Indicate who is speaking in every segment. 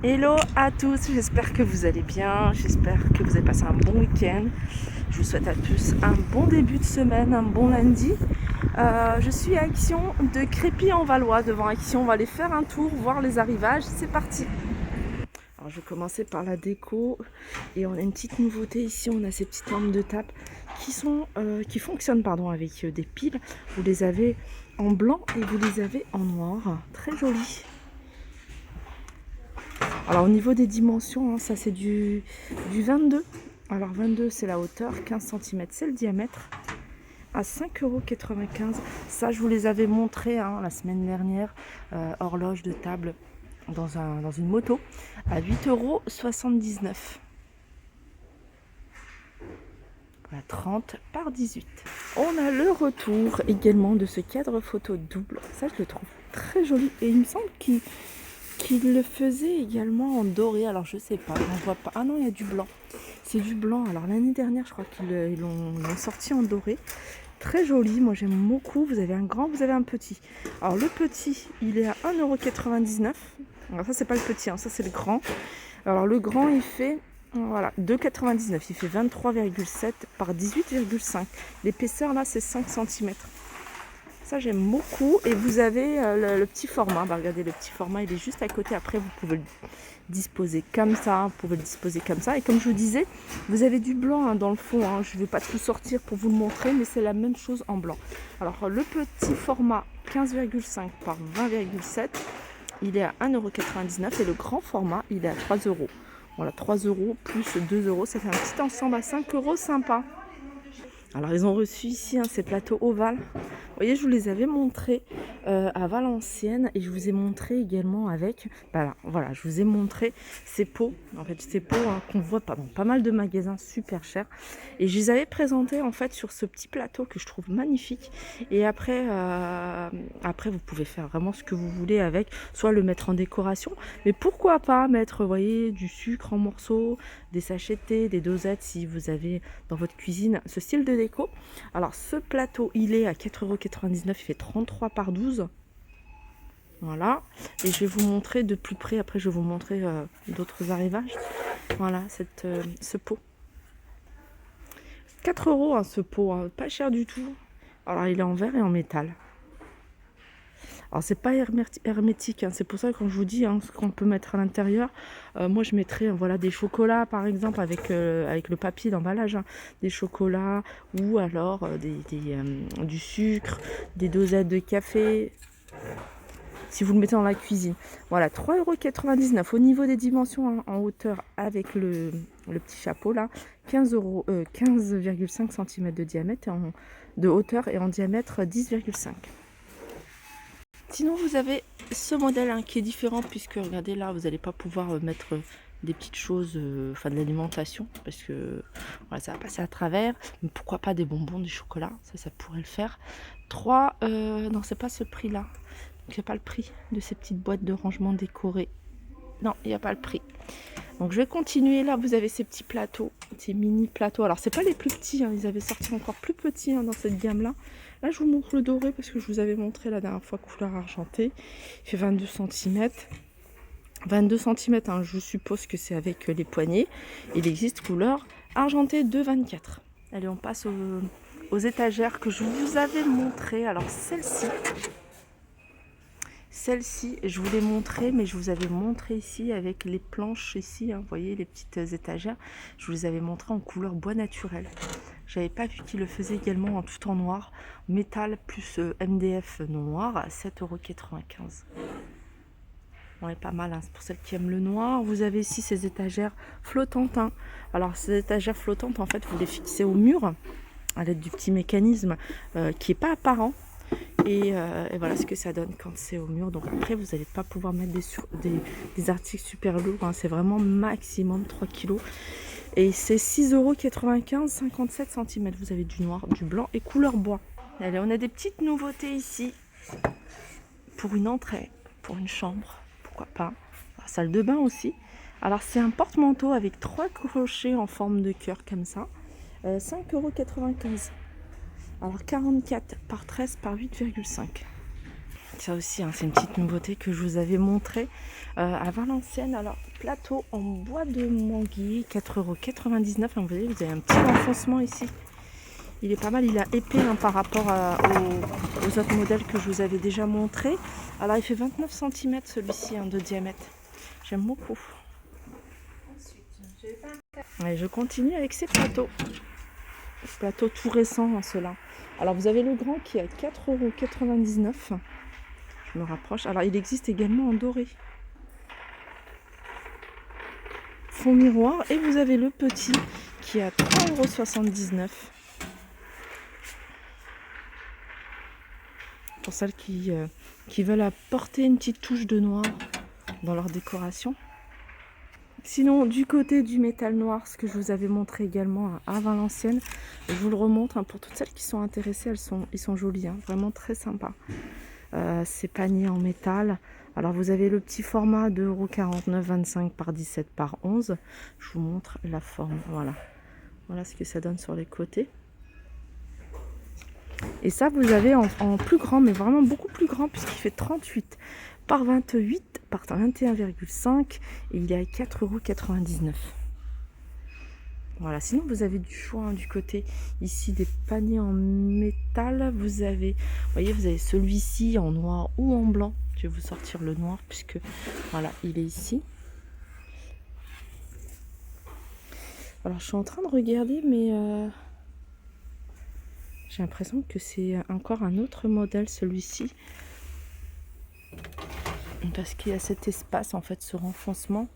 Speaker 1: Hello à tous, j'espère que vous allez bien, j'espère que vous avez passé un bon week-end. Je vous souhaite à tous un bon début de semaine, un bon lundi. Je suis à Action de Crépy-en-Valois, devant Action. On va aller faire un tour, voir les arrivages. C'est parti. Alors je vais commencer par la déco et on a une petite nouveauté ici. On a ces petites lampes de table qui fonctionnent avec des piles. Vous les avez en blanc et vous les avez en noir. Très joli. Alors au niveau des dimensions, ça c'est du 22. Alors 22 c'est la hauteur, 15 cm c'est le diamètre. À 5,95 €. Ça je vous les avais montrés la semaine dernière. Horloge de table dans une moto à 8,79 €. Voilà, 30 par 18. On a le retour également de ce cadre photo double. Ça je le trouve très joli et il me semble qu'il le faisait également en doré. Alors je sais pas, on voit pas. Ah non, il y a du blanc. C'est du blanc. Alors l'année dernière, je crois qu'ils l'ont sorti en doré. Très joli, moi j'aime beaucoup. Vous avez un grand, vous avez un petit. Alors le petit, il est à 1,99 €. Alors ça c'est pas le petit, ça c'est le grand. Alors le grand il fait 2,99 €. Il fait 23,7 par 18,5. L'épaisseur là c'est 5 cm. Ça j'aime beaucoup. Et vous avez le petit format. Regardez, le petit format il est juste à côté. Après vous pouvez le disposer comme ça, et comme je vous disais, vous avez du blanc dans le fond. Je ne vais pas tout sortir pour vous le montrer, mais c'est la même chose en blanc. Alors le petit format 15,5 par 20,7, il est à 1,99 € et le grand format il est à 3 €. Voilà, 3 € plus 2 €, ça fait un petit ensemble à 5 € sympa. Alors ils ont reçu ici ces plateaux ovales. Vous voyez, je vous les avais montrés à Valenciennes et je vous ai montré également avec, voilà, je vous ai montré ces pots, en fait ces pots qu'on voit dans pas mal de magasins super chers, et je les avais présentés en fait sur ce petit plateau que je trouve magnifique. Et après vous pouvez faire vraiment ce que vous voulez avec, soit le mettre en décoration, mais pourquoi pas mettre, vous voyez, du sucre en morceaux, des sachets de thé, des dosettes si vous avez dans votre cuisine ce style de déco. Alors ce plateau il est à 4,99 €, il fait 33 par 12. Voilà, et je vais vous montrer de plus près, après je vais vous montrer d'autres arrivages. Voilà, ce pot. 4 € ce pot, pas cher du tout. Alors il est en verre et en métal. Alors c'est pas hermétique, c'est pour ça que quand je vous dis ce qu'on peut mettre à l'intérieur, moi je mettrais des chocolats par exemple avec le papier d'emballage, des chocolats, ou alors du sucre, des dosettes de café, si vous le mettez dans la cuisine. Voilà, 3,99 € au niveau des dimensions, en hauteur avec le petit chapeau là, 15,5 cm de diamètre, de hauteur, et en diamètre 10,5. Sinon vous avez ce modèle qui est différent, puisque regardez là, vous n'allez pas pouvoir mettre des petites choses, de l'alimentation, parce que ça va passer à travers. Mais pourquoi pas des bonbons, du chocolat, ça pourrait le faire. Non, c'est pas ce prix là, il n'y a pas le prix de ces petites boîtes de rangement décorées. Non, il n'y a pas le prix. Donc je vais continuer. Là vous avez ces petits plateaux, ces mini plateaux. Alors c'est pas les plus petits, ils avaient sorti encore plus petits dans cette gamme là. Là je vous montre le doré parce que je vous avais montré la dernière fois couleur argentée. Il fait 22 cm. 22 cm, je suppose que c'est avec les poignées. Il existe couleur argentée de 24. Allez, on passe aux étagères que je vous avais montré. Alors celle-ci, je vous l'ai montré, mais je vous avais montré ici avec les planches ici, vous voyez les petites étagères, je vous les avais montré en couleur bois naturel. J'avais pas vu qu'il le faisait également tout en noir, métal plus MDF noir, à 7,95 €. Bon, est pas mal, c'est pour celles qui aiment le noir. Vous avez ici ces étagères flottantes. Alors ces étagères flottantes, en fait, vous les fixez au mur à l'aide du petit mécanisme qui est pas apparent. Et voilà ce que ça donne quand c'est au mur. Donc après vous n'allez pas pouvoir mettre des articles super lourds, c'est vraiment maximum 3 kg. Et c'est 6,95 €, 57 cm. Vous avez du noir, du blanc et couleur bois. Allez, on a des petites nouveautés ici pour une entrée, pour une chambre, pourquoi pas. La salle de bain aussi. Alors c'est un porte-manteau avec 3 crochets en forme de cœur comme ça, 5,95 €. Alors 44 par 13 par 8,5. Ça aussi, hein, c'est une petite nouveauté que je vous avais montré à Valenciennes. Alors, plateau en bois de manguier, 4,99 €. Vous voyez, vous avez un petit renfoncement ici. Il est pas mal, il est épais hein, par rapport aux autres modèles que je vous avais déjà montré. Alors, il fait 29 cm celui-ci hein, de diamètre. J'aime beaucoup. Et je continue avec ces plateaux. Plateau tout récent, hein, ceux-là. Alors, vous avez le grand qui est à 4,99 €. Je me rapproche. Alors, il existe également en doré. Fond miroir. Et vous avez le petit qui est à 3,79 €. Pour celles qui veulent apporter une petite touche de noir dans leur décoration. Sinon, du côté du métal noir, ce que je vous avais montré également à Valenciennes, je vous le remontre hein, pour toutes celles qui sont intéressées, ils sont jolis, hein, vraiment très sympas. Ces paniers en métal. Alors vous avez le petit format de 2,49 €, 25 par 17 par 11. Je vous montre la forme, voilà. Voilà ce que ça donne sur les côtés. Et ça, vous avez en plus grand, mais vraiment beaucoup plus grand, puisqu'il fait 38 par 28 par 21,5 et il est à 4,99 €. Voilà, sinon vous avez du choix hein, du côté ici des paniers en métal. Vous avez, voyez, vous avez celui-ci en noir ou en blanc. Je vais vous sortir le noir puisque voilà, il est ici. Alors je suis en train de regarder, mais j'ai l'impression que c'est encore un autre modèle celui-ci. Parce qu'il y a cet espace en fait, ce renfoncement.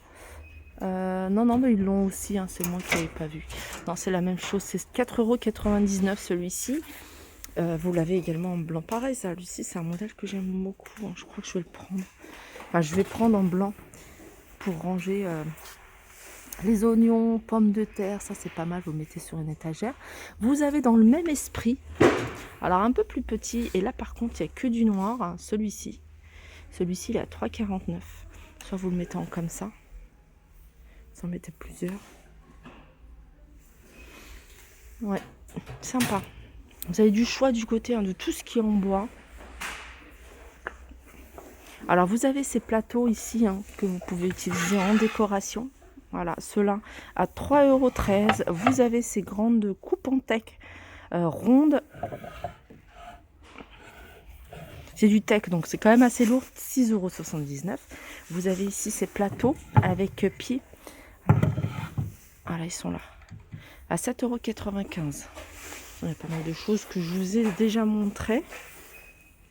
Speaker 1: Non, mais ils l'ont aussi, hein, c'est moi qui n'avais pas vu. Non, c'est la même chose, c'est 4,99 € celui-ci. Vous l'avez également en blanc. Pareil, ça, celui-ci, c'est un modèle que j'aime beaucoup. Hein. Je crois que je vais le prendre. Enfin, je vais prendre en blanc pour ranger les oignons, pommes de terre. Ça, c'est pas mal, vous le mettez sur une étagère. Vous avez dans le même esprit, alors un peu plus petit, et là, par contre, il n'y a que du noir, hein, celui-ci. Celui-ci, il est à 3,49 €. Soit vous le mettez en comme ça. Vous en mettez plusieurs. Ouais, sympa. Vous avez du choix du côté hein, de tout ce qui est en bois. Alors vous avez ces plateaux ici hein, que vous pouvez utiliser en décoration. Voilà, ceux-là à 3,13 €. Vous avez ces grandes coupes en teck rondes. C'est du teck, donc c'est quand même assez lourd, 6,79 €. Vous avez ici ces plateaux avec pied. Voilà, ils sont là. À 7,95 €. Il y a pas mal de choses que je vous ai déjà montrées.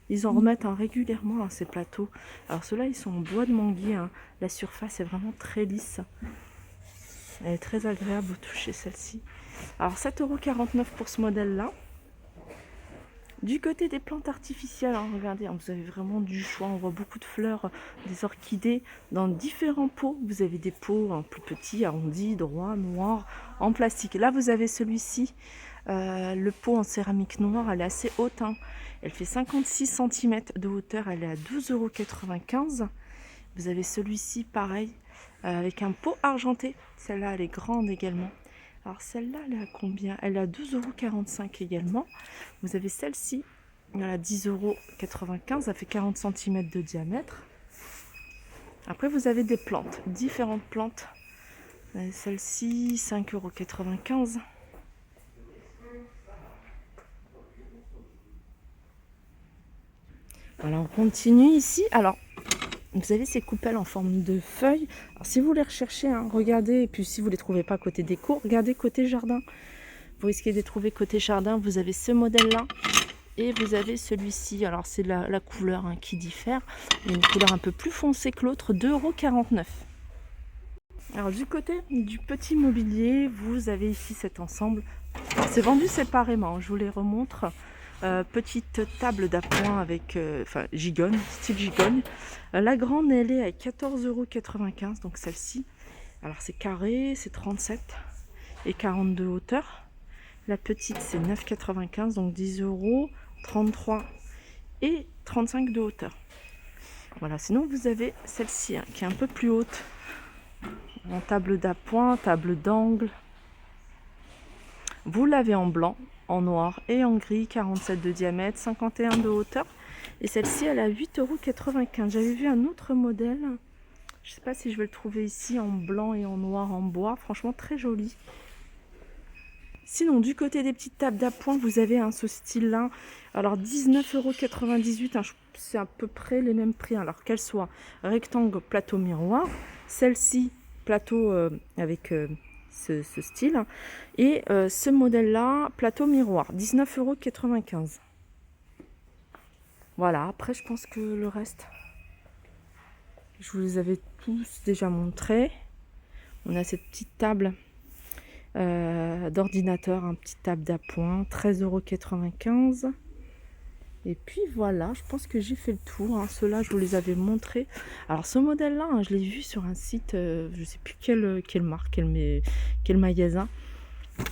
Speaker 1: Ils en remettent hein, régulièrement hein, ces plateaux. Alors ceux-là, ils sont en bois de manguier. Hein. La surface est vraiment très lisse. Elle est très agréable au toucher, celle-ci. Alors 7,49 € pour ce modèle-là. Du côté des plantes artificielles, hein, regardez, hein, vous avez vraiment du choix. On voit beaucoup de fleurs, des orchidées dans différents pots. Vous avez des pots hein, plus petits, arrondis, droits, noirs, en plastique. Là, vous avez celui-ci. Le pot en céramique noire, elle est assez haute. Hein. Elle fait 56 cm de hauteur. Elle est à 12,95 €. Vous avez celui-ci, pareil, avec un pot argenté. Celle-là, elle est grande également. Alors celle-là, elle est à combien? Elle est à 12,45 € également. Vous avez celle-ci, elle est à 10,95 €. Ça fait 40 cm de diamètre. Après, vous avez des plantes, différentes plantes. Celle-ci, 5,95 €. Voilà, on continue ici. Alors, vous avez ces coupelles en forme de feuilles. Alors, si vous les recherchez, hein, regardez. Et puis, si vous ne les trouvez pas côté déco, regardez côté jardin. Vous risquez de les trouver côté jardin. Vous avez ce modèle-là. Et vous avez celui-ci. Alors, c'est la couleur hein, qui diffère. Il y a une couleur un peu plus foncée que l'autre. 2,49 €. Alors, du côté du petit mobilier, vous avez ici cet ensemble. C'est vendu séparément. Je vous les remontre. Petite table d'appoint avec gigogne, style gigogne. La grande, elle est à 14,95 €, donc celle-ci. Alors c'est carré, c'est 37 et 42 de hauteur. La petite, c'est 9,95 €, donc 10 €, 33 et 35 de hauteur. Voilà, sinon vous avez celle-ci hein, qui est un peu plus haute. En table d'appoint, table d'angle. Vous l'avez en blanc, en noir et en gris, 47 de diamètre, 51 de hauteur. Et celle-ci, elle est à 8,95 €. J'avais vu un autre modèle. Je sais pas si je vais le trouver ici en blanc et en noir en bois. Franchement, très joli. Sinon, du côté des petites tables d'appoint, vous avez ce style-là. Alors, 19,98 €. C'est à peu près les mêmes prix. Alors, qu'elle soit rectangle, plateau, miroir. Celle-ci, plateau avec ce style. Et ce modèle-là, plateau, miroir. 19,95 €. Voilà, après, je pense que le reste, je vous les avais tous déjà montrés. On a cette petite table d'ordinateur, une petite table d'appoint, 13,95 €. Et puis voilà, je pense que j'ai fait le tour. Ceux-là, je vous les avais montrés. Alors ce modèle-là, je l'ai vu sur un site, je ne sais plus quelle marque, quel magasin.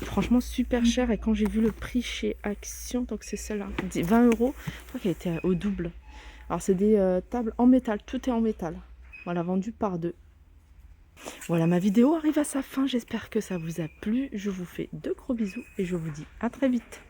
Speaker 1: Franchement, super cher. Et quand j'ai vu le prix chez Action, donc c'est celle-là, 20 €, je crois qu'elle était au double. Alors c'est des tables en métal, tout est en métal. Voilà, vendu par deux. Voilà, ma vidéo arrive à sa fin. J'espère que ça vous a plu. Je vous fais de gros bisous et je vous dis à très vite.